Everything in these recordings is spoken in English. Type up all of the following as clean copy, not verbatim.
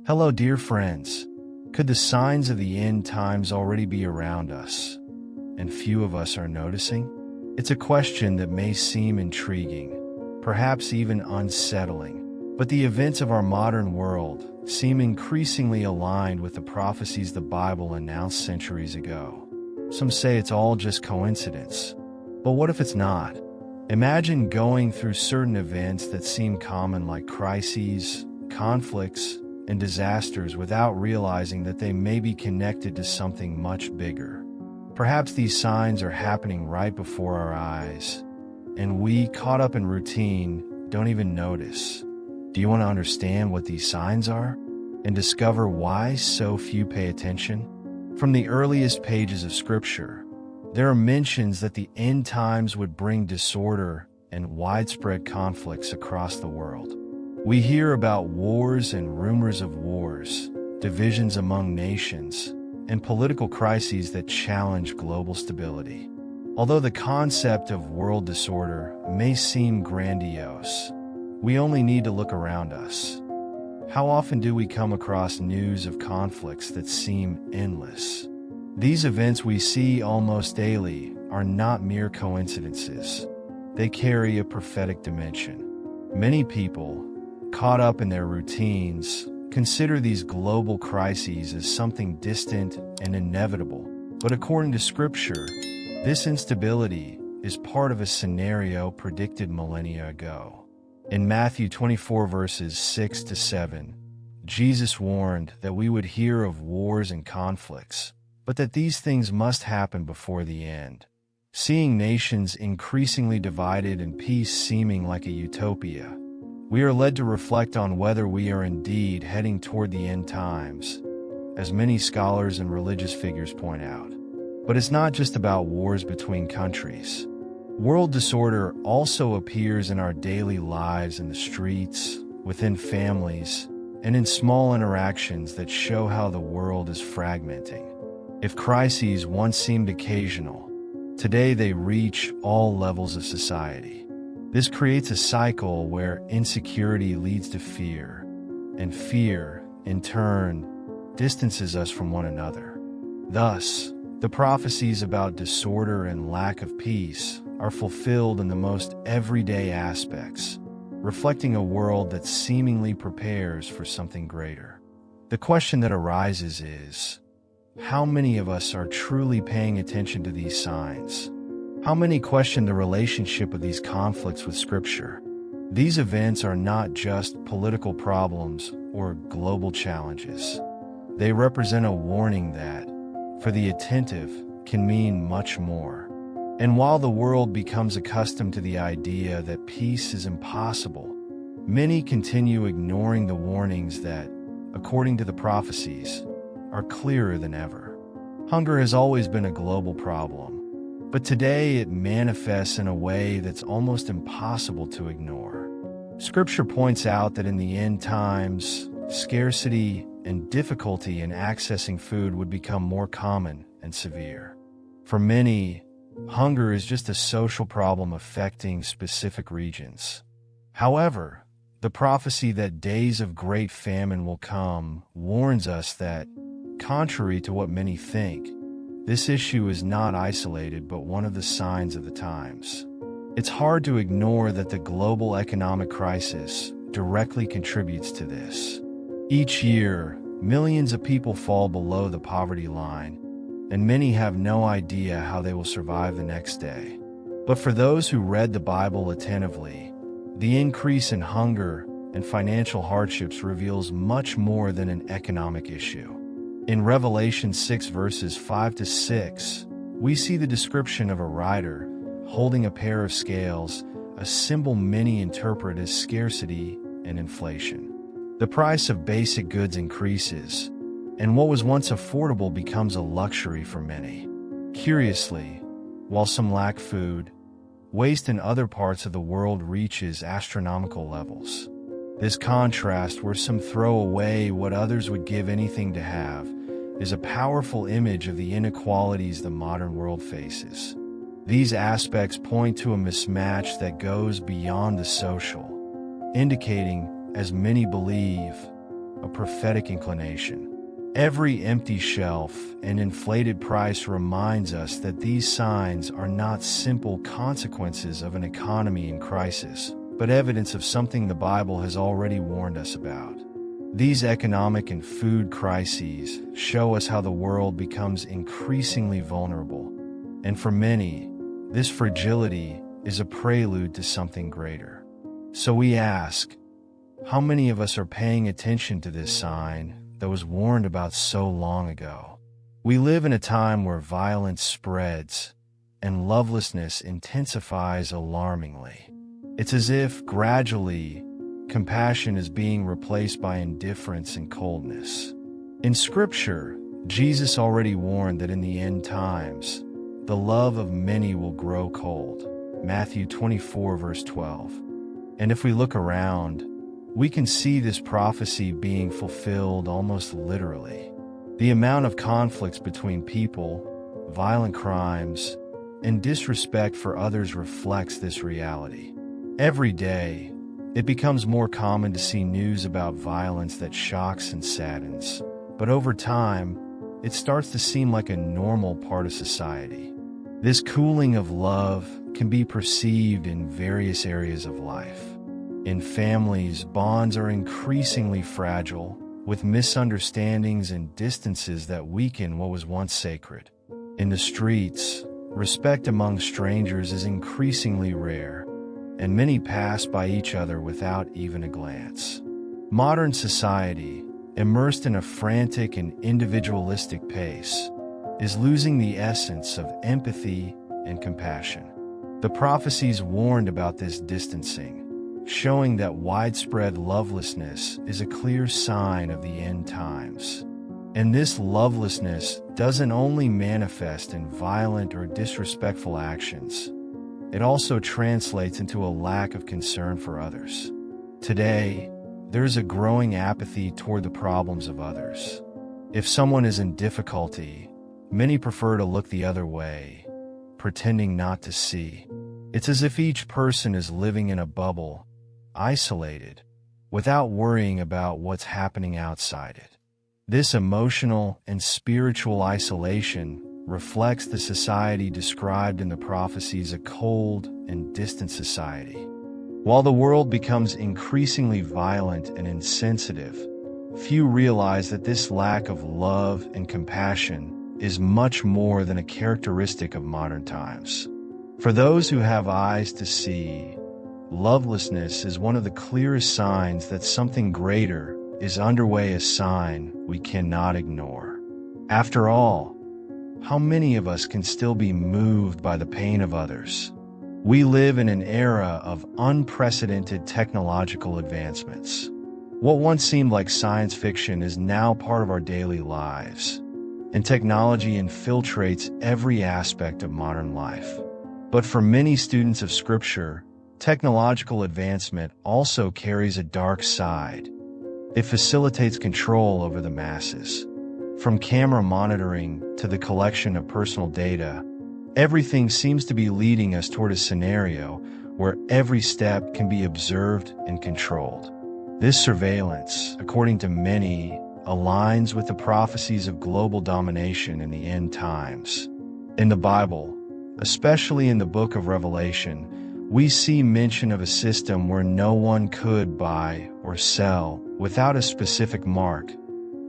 Hello, dear friends. Could the signs of the end times already be around us, and few of us are noticing? It's a question that may seem intriguing, perhaps even unsettling, but the events of our modern world seem increasingly aligned with the prophecies the Bible announced centuries ago. Some say it's all just coincidence, but what if it's not? Imagine going through certain events that seem common, like crises, conflicts, and disasters, without realizing that they may be connected to something much bigger. Perhaps these signs are happening right before our eyes, and we, caught up in routine, don't even notice. Do you want to understand what these signs are and discover why so few pay attention? From the earliest pages of Scripture, there are mentions that the end times would bring disorder and widespread conflicts across the world. We hear about wars and rumors of wars, divisions among nations, and political crises that challenge global stability. Although the concept of world disorder may seem grandiose, we only need to look around us. How often do we come across news of conflicts that seem endless? These events we see almost daily are not mere coincidences. They carry a prophetic dimension. Many people, caught up in their routines, consider these global crises as something distant and inevitable. But according to Scripture, this instability is part of a scenario predicted millennia ago. In Matthew 24 verses 6 to 7, Jesus warned that we would hear of wars and conflicts, but that these things must happen before the end. Seeing nations increasingly divided and peace seeming like a utopia, we are led to reflect on whether we are indeed heading toward the end times, as many scholars and religious figures point out. But it's not just about wars between countries. World disorder also appears in our daily lives, in the streets, within families, and in small interactions that show how the world is fragmenting. If crises once seemed occasional, today they reach all levels of society. This creates a cycle where insecurity leads to fear, and fear, in turn, distances us from one another. Thus, the prophecies about disorder and lack of peace are fulfilled in the most everyday aspects, reflecting a world that seemingly prepares for something greater. The question that arises is, how many of us are truly paying attention to these signs? How many question the relationship of these conflicts with Scripture? These events are not just political problems or global challenges. They represent a warning that, for the attentive, can mean much more. And while the world becomes accustomed to the idea that peace is impossible, many continue ignoring the warnings that, according to the prophecies, are clearer than ever. Hunger has always been a global problem, but today it manifests in a way that's almost impossible to ignore. Scripture points out that in the end times, scarcity and difficulty in accessing food would become more common and severe. For many, hunger is just a social problem affecting specific regions. However, the prophecy that days of great famine will come warns us that, contrary to what many think, this issue is not isolated but one of the signs of the times. It's hard to ignore that the global economic crisis directly contributes to this. Each year, millions of people fall below the poverty line, and many have no idea how they will survive the next day. But for those who read the Bible attentively, the increase in hunger and financial hardships reveals much more than an economic issue. In Revelation 6 verses 5 to 6, we see the description of a rider holding a pair of scales, a symbol many interpret as scarcity and inflation. The price of basic goods increases, and what was once affordable becomes a luxury for many. Curiously, while some lack food, waste in other parts of the world reaches astronomical levels. This contrast, where some throw away what others would give anything to have, is a powerful image of the inequalities the modern world faces. These aspects point to a mismatch that goes beyond the social, indicating, as many believe, a prophetic inclination. Every empty shelf and inflated price reminds us that these signs are not simple consequences of an economy in crisis, but evidence of something the Bible has already warned us about. These economic and food crises show us how the world becomes increasingly vulnerable, and for many, this fragility is a prelude to something greater. So we ask, how many of us are paying attention to this sign that was warned about so long ago? We live in a time where violence spreads and lovelessness intensifies alarmingly. It's as if gradually compassion is being replaced by indifference and coldness. In Scripture, Jesus already warned that in the end times, the love of many will grow cold. Matthew 24, verse 12. And if we look around, we can see this prophecy being fulfilled almost literally. The amount of conflicts between people, violent crimes, and disrespect for others reflects this reality. Every day, it becomes more common to see news about violence that shocks and saddens. But over time, it starts to seem like a normal part of society. This cooling of love can be perceived in various areas of life. In families, bonds are increasingly fragile, with misunderstandings and distances that weaken what was once sacred. In the streets, respect among strangers is increasingly rare, and many pass by each other without even a glance. Modern society, immersed in a frantic and individualistic pace, is losing the essence of empathy and compassion. The prophecies warned about this distancing, showing that widespread lovelessness is a clear sign of the end times. And this lovelessness doesn't only manifest in violent or disrespectful actions, it also translates into a lack of concern for others. Today, there is a growing apathy toward the problems of others. If someone is in difficulty, many prefer to look the other way, pretending not to see. It's as if each person is living in a bubble, isolated, without worrying about what's happening outside it. This emotional and spiritual isolation reflects the society described in the prophecies, a cold and distant society. While the world becomes increasingly violent and insensitive, few realize that this lack of love and compassion is much more than a characteristic of modern times. For those who have eyes to see, lovelessness is one of the clearest signs that something greater is underway, a sign we cannot ignore. After all, how many of us can still be moved by the pain of others? We live in an era of unprecedented technological advancements. What once seemed like science fiction is now part of our daily lives, and technology infiltrates every aspect of modern life. But for many students of Scripture, technological advancement also carries a dark side. It facilitates control over the masses. From camera monitoring to the collection of personal data, everything seems to be leading us toward a scenario where every step can be observed and controlled. This surveillance, according to many, aligns with the prophecies of global domination in the end times. In the Bible, especially in the book of Revelation, we see mention of a system where no one could buy or sell without a specific mark.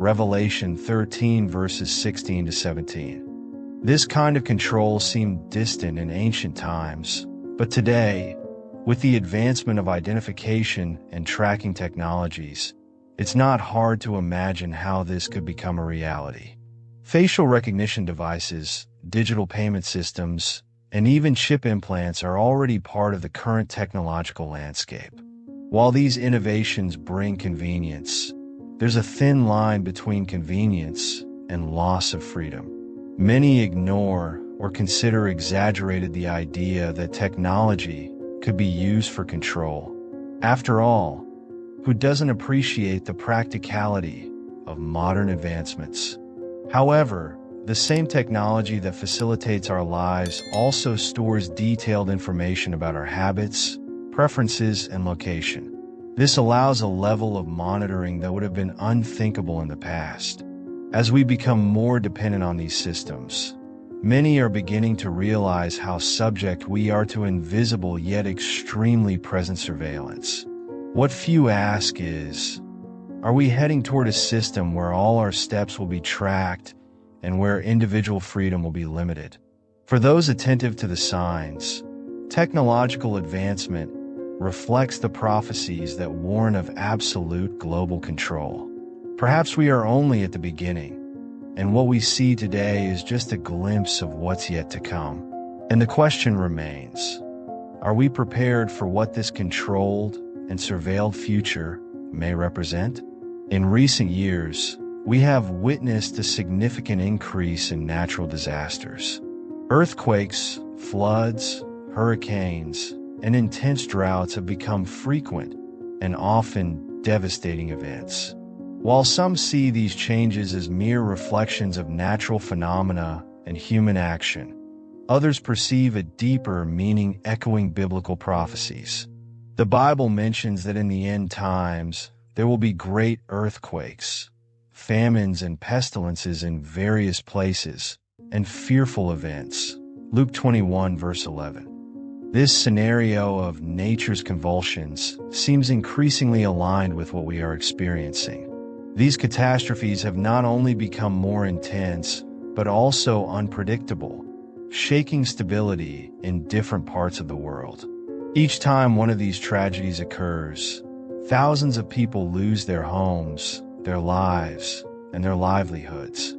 Revelation 13 verses 16 to 17. This kind of control seemed distant in ancient times, but today, with the advancement of identification and tracking technologies, it's not hard to imagine how this could become a reality. Facial recognition devices, digital payment systems, and even chip implants are already part of the current technological landscape. While these innovations bring convenience, there's a thin line between convenience and loss of freedom. Many ignore or consider exaggerated the idea that technology could be used for control. After all, who doesn't appreciate the practicality of modern advancements? However, the same technology that facilitates our lives also stores detailed information about our habits, preferences, and location. This allows a level of monitoring that would have been unthinkable in the past. As we become more dependent on these systems, many are beginning to realize how subject we are to invisible yet extremely present surveillance. What few ask is, are we heading toward a system where all our steps will be tracked and where individual freedom will be limited? For those attentive to the signs, technological advancement reflects the prophecies that warn of absolute global control. Perhaps we are only at the beginning, and what we see today is just a glimpse of what's yet to come. And the question remains, are we prepared for what this controlled and surveilled future may represent? In recent years, we have witnessed a significant increase in natural disasters. Earthquakes, floods, hurricanes, and intense droughts have become frequent and often devastating events. While some see these changes as mere reflections of natural phenomena and human action, others perceive a deeper meaning echoing biblical prophecies. The Bible mentions that in the end times, there will be great earthquakes, famines and pestilences in various places, and fearful events. Luke 21 verse 11. This scenario of nature's convulsions seems increasingly aligned with what we are experiencing. These catastrophes have not only become more intense, but also unpredictable, shaking stability in different parts of the world. Each time one of these tragedies occurs, thousands of people lose their homes, their lives, and their livelihoods.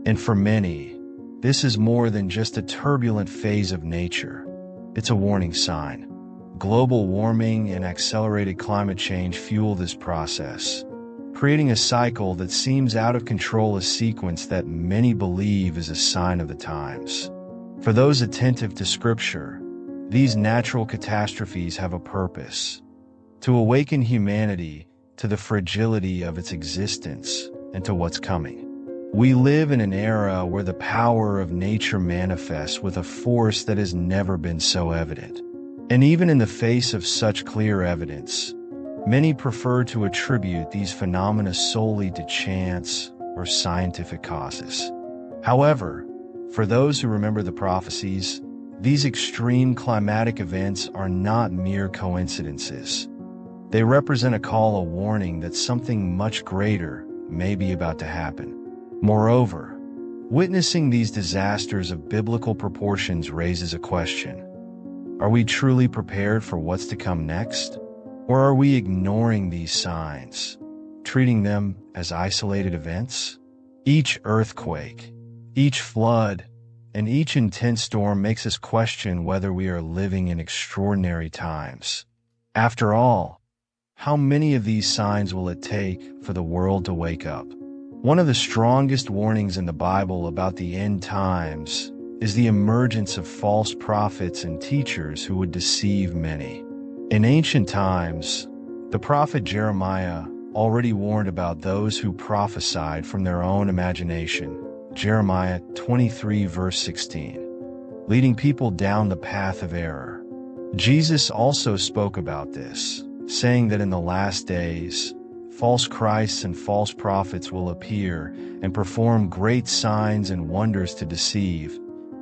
And for many, this is more than just a turbulent phase of nature. It's a warning sign. Global warming and accelerated climate change fuel this process, creating a cycle that seems out of control, a sequence that many believe is a sign of the times. For those attentive to Scripture, these natural catastrophes have a purpose: to awaken humanity to the fragility of its existence and to what's coming. We live in an era where the power of nature manifests with a force that has never been so evident. And even in the face of such clear evidence, many prefer to attribute these phenomena solely to chance or scientific causes. However, for those who remember the prophecies, these extreme climatic events are not mere coincidences. They represent a call, a warning that something much greater may be about to happen. Moreover, witnessing these disasters of biblical proportions raises a question. Are we truly prepared for what's to come next? Or are we ignoring these signs, treating them as isolated events? Each earthquake, each flood, and each intense storm makes us question whether we are living in extraordinary times. After all, how many of these signs will it take for the world to wake up? One of the strongest warnings in the Bible about the end times is the emergence of false prophets and teachers who would deceive many. In ancient times, the prophet Jeremiah already warned about those who prophesied from their own imagination, Jeremiah 23 verse 16, leading people down the path of error. Jesus also spoke about this, saying that in the last days, false Christs and false prophets will appear and perform great signs and wonders to deceive,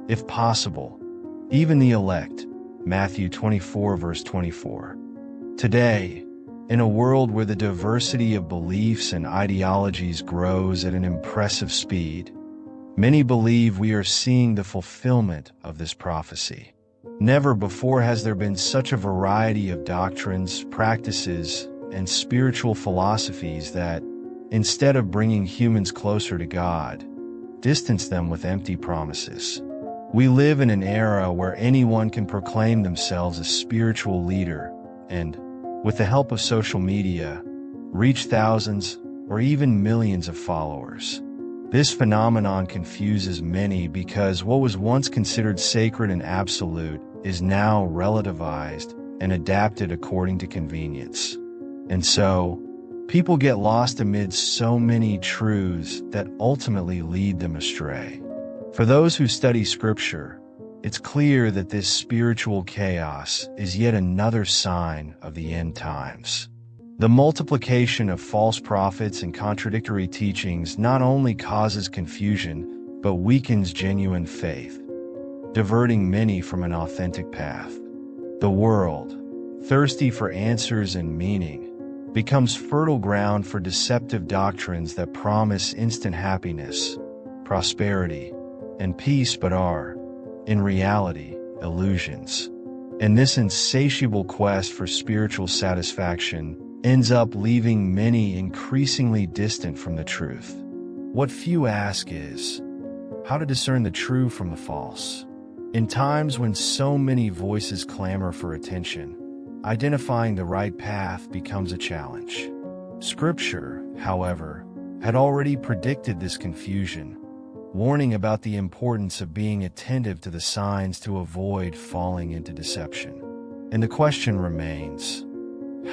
if possible, even the elect. Matthew 24 verse 24. Today, in a world where the diversity of beliefs and ideologies grows at an impressive speed, many believe we are seeing the fulfillment of this prophecy. Never before has there been such a variety of doctrines, practices, and spiritual philosophies that, instead of bringing humans closer to God, distance them with empty promises. We live in an era where anyone can proclaim themselves a spiritual leader and, with the help of social media, reach thousands or even millions of followers. This phenomenon confuses many because what was once considered sacred and absolute is now relativized and adapted according to convenience. And so, people get lost amid so many truths that ultimately lead them astray. For those who study Scripture, it's clear that this spiritual chaos is yet another sign of the end times. The multiplication of false prophets and contradictory teachings not only causes confusion, but weakens genuine faith, diverting many from an authentic path. The world, thirsty for answers and meaning, becomes fertile ground for deceptive doctrines that promise instant happiness, prosperity, and peace but are, in reality, illusions. And this insatiable quest for spiritual satisfaction ends up leaving many increasingly distant from the truth. What few ask is, how to discern the true from the false. In times when so many voices clamor for attention, identifying the right path becomes a challenge. Scripture, however, had already predicted this confusion, warning about the importance of being attentive to the signs to avoid falling into deception. And the question remains,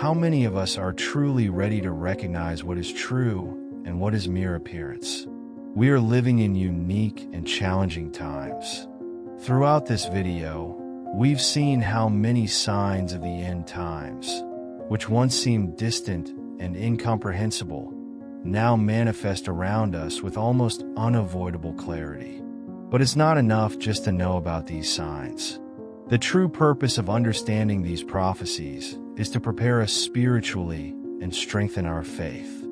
how many of us are truly ready to recognize what is true and what is mere appearance? We are living in unique and challenging times. Throughout this video, we've seen how many signs of the end times, which once seemed distant and incomprehensible, now manifest around us with almost unavoidable clarity. But it's not enough just to know about these signs. The true purpose of understanding these prophecies is to prepare us spiritually and strengthen our faith.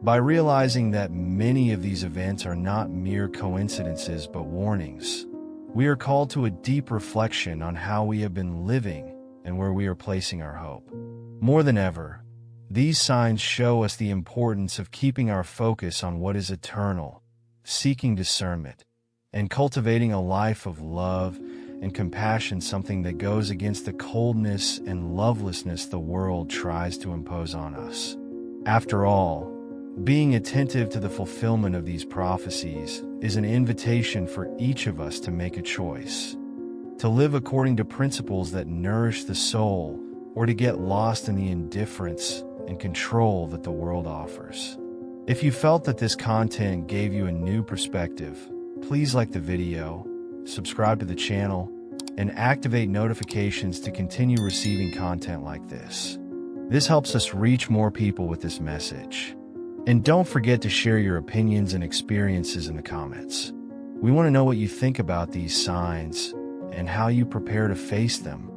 By realizing that many of these events are not mere coincidences but warnings, we are called to a deep reflection on how we have been living and where we are placing our hope. More than ever, these signs show us the importance of keeping our focus on what is eternal, seeking discernment, and cultivating a life of love and compassion, something that goes against the coldness and lovelessness the world tries to impose on us. After all, being attentive to the fulfillment of these prophecies is an invitation for each of us to make a choice, to live according to principles that nourish the soul, or to get lost in the indifference and control that the world offers. If you felt that this content gave you a new perspective, please like the video, subscribe to the channel, and activate notifications to continue receiving content like this. This helps us reach more people with this message. And don't forget to share your opinions and experiences in the comments. We want to know what you think about these signs and how you prepare to face them.